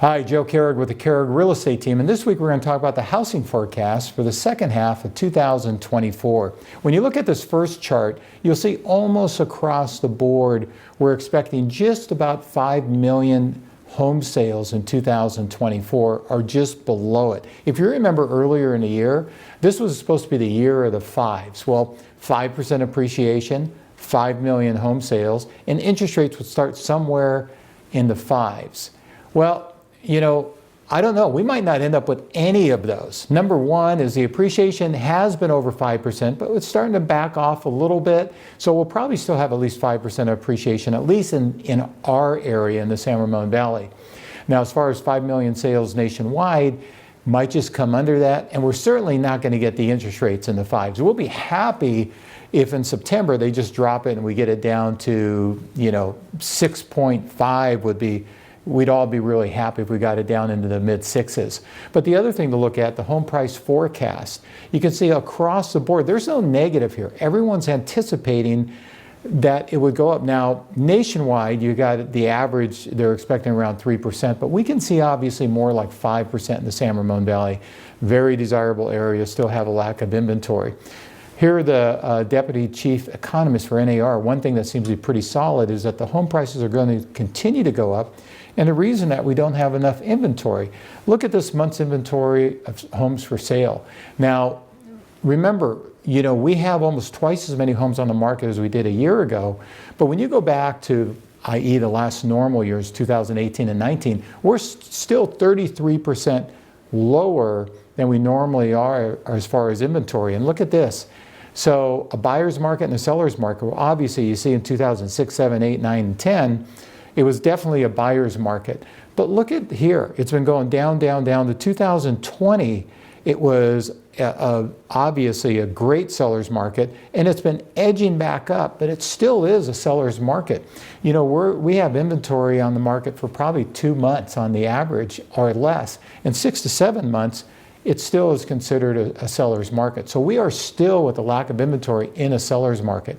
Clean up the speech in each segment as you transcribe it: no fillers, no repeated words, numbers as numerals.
Hi, Joe Kehrig with the Kehrig Real Estate Team, and this week we're going to talk about the housing forecast for the second half of 2024. When you look at this first chart, you'll see almost across the board we're expecting just about 5 million home sales in 2024, or just below it. If you remember earlier in the year, this was supposed to be the year of the fives. Well, 5% appreciation, 5 million home sales, and interest rates would start somewhere in the fives. Well, you know, I don't know. We might not end up with any of those. Number one is the appreciation has been over 5%, but it's starting to back off a little bit. So we'll probably still have at least 5% appreciation, at least in our area in the San Ramon Valley. Now, as far as 5 million sales nationwide, might just come under that. And we're certainly not going to get the interest rates in the fives. We'll be happy if in September they just drop it and we get it down to, 6.5 would be. We'd all be really happy if we got it down into the mid sixes. But the other thing to look at, the home price forecast, you can see across the board, there's no negative here. Everyone's anticipating that it would go up. Now, nationwide, you got the average, they're expecting around 3%, but we can see obviously more like 5% in the San Ramon Valley. Very desirable area, still have a lack of inventory. Here, the Deputy Chief Economist for NAR, one thing that seems to be pretty solid is that the home prices are going to continue to go up. And the reason that we don't have enough inventory. Look at this month's inventory of homes for sale. Now, remember, we have almost twice as many homes on the market as we did a year ago. But when you go back to, i.e. the last normal years, 2018 and 19, we're still 33% lower than we normally are as far as inventory. And look at this. So a buyer's market and a seller's market, well, obviously you see in 2006, 7, 8, 9, and 10, it was definitely a buyer's market. But look at here. It's been going down, down, down. To 2020, it was obviously a great seller's market, and it's been edging back up, but it still is a seller's market. We have inventory on the market for probably 2 months on the average or less. In 6 to 7 months, it still is considered a seller's market. So we are still with a lack of inventory in a seller's market.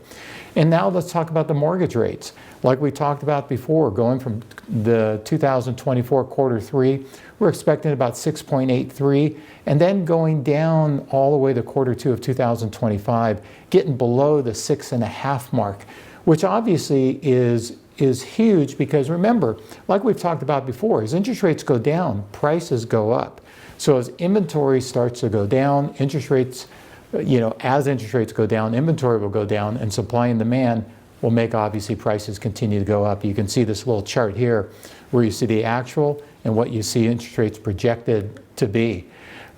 And now let's talk about the mortgage rates. Like we talked about before, going from the 2024 quarter three, we're expecting about 6.83, and then going down all the way to quarter two of 2025, getting below the 6.5 mark, which obviously is huge because remember, like we've talked about before, as interest rates go down, prices go up. So as inventory starts to go down, interest rates, as interest rates go down, inventory will go down, and supply and demand will make obviously prices continue to go up. You can see this little chart here where you see the actual and what you see interest rates projected to be.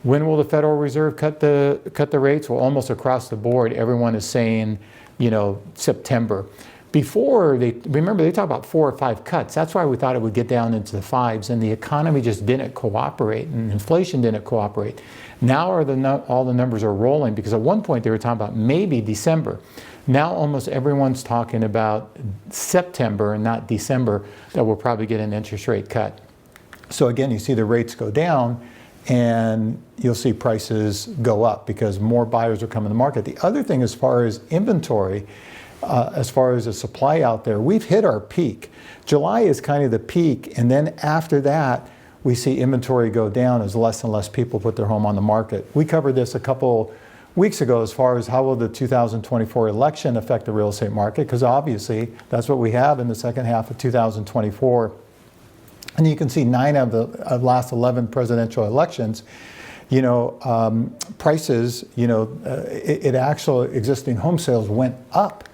When will the Federal Reserve cut the rates? Well, almost across the board, everyone is saying, September. Before, remember they talk about 4 or 5 cuts. That's why we thought it would get down into the fives, and the economy just didn't cooperate, and inflation didn't cooperate. Now all the numbers are rolling, because at one point they were talking about maybe December. Now almost everyone's talking about September and not December that we'll probably get an interest rate cut. So again, you see the rates go down, and you'll see prices go up because more buyers are coming to the market. The other thing, as far as inventory, as far as the supply out there, we've hit our peak. July is kind of the peak, and then after that, we see inventory go down as less and less people put their home on the market. We covered this a couple weeks ago as far as how will the 2024 election affect the real estate market, because obviously that's what we have in the second half of 2024. And you can see 9 of the last 11 presidential elections, prices, actual existing home sales went up.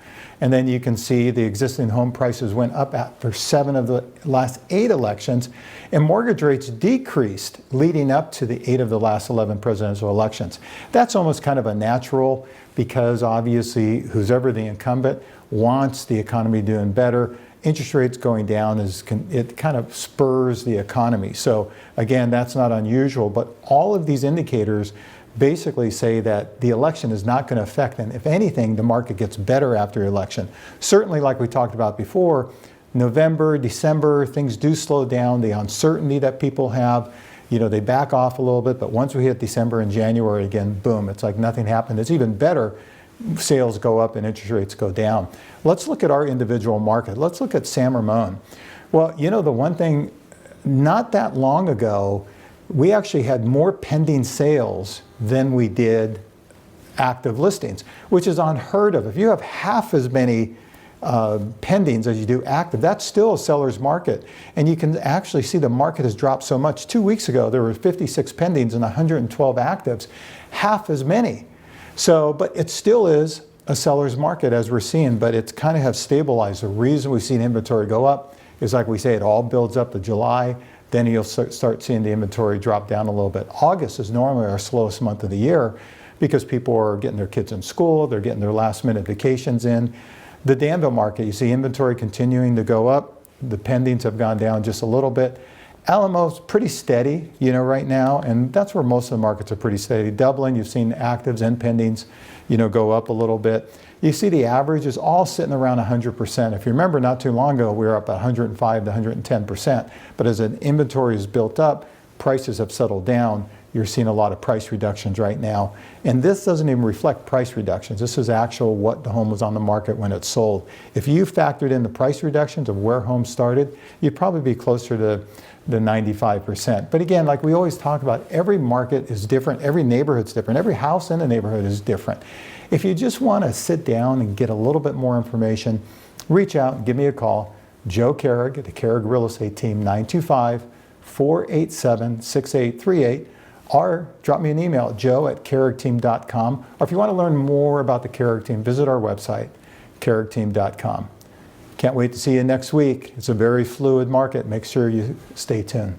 And then you can see the existing home prices went up for 7 of the last 8 elections, and mortgage rates decreased leading up to the 8 of the last 11 presidential elections. That's almost kind of a natural, because obviously who's ever the incumbent wants the economy doing better. Interest rates going down, it kind of spurs the economy. So again, that's not unusual, but all of these indicators basically say that the election is not going to affect them. If anything, the market gets better after election. Certainly, like we talked about before, November, December, things do slow down. The uncertainty that people have, they back off a little bit, but once we hit December and January again, boom, it's like nothing happened. It's even better. Sales go up and interest rates go down. Let's look at our individual market. Let's look at San Ramon. Well, the one thing not that long ago, we actually had more pending sales than we did active listings, which is unheard of. If you have half as many pendings as you do active, that's still a seller's market. And you can actually see the market has dropped so much. 2 weeks ago, there were 56 pendings and 112 actives, half as many. So, but it still is a seller's market as we're seeing, but it's kind of have stabilized. The reason we've seen inventory go up is, like we say, it all builds up to July. Then you'll start seeing the inventory drop down a little bit. August is normally our slowest month of the year because people are getting their kids in school, they're getting their last minute vacations in. The Danville market, you see inventory continuing to go up. The pendings have gone down just a little bit. Alamo's pretty steady, right now, and that's where most of the markets are pretty steady. Dublin, you've seen actives and pendings, go up a little bit. You see the average is all sitting around 100%. If you remember, not too long ago, we were up 105 to 110%. But as an inventory is built up, prices have settled down. You're seeing a lot of price reductions right now. And this doesn't even reflect price reductions. This is actual what the home was on the market when it sold. If you factored in the price reductions of where homes started, you'd probably be closer to the 95%. But again, like we always talk about, every market is different, every neighborhood's different, every house in a neighborhood is different. If you just want to sit down and get a little bit more information, reach out and give me a call. Joe Kehrig at the Kehrig Real Estate Team, 925-487-6838. Or drop me an email at joe@kehrigteam.com. Or if you want to learn more about the Kehrig Team, visit our website, kehrigteam.com. Can't wait to see you next week. It's a very fluid market. Make sure you stay tuned.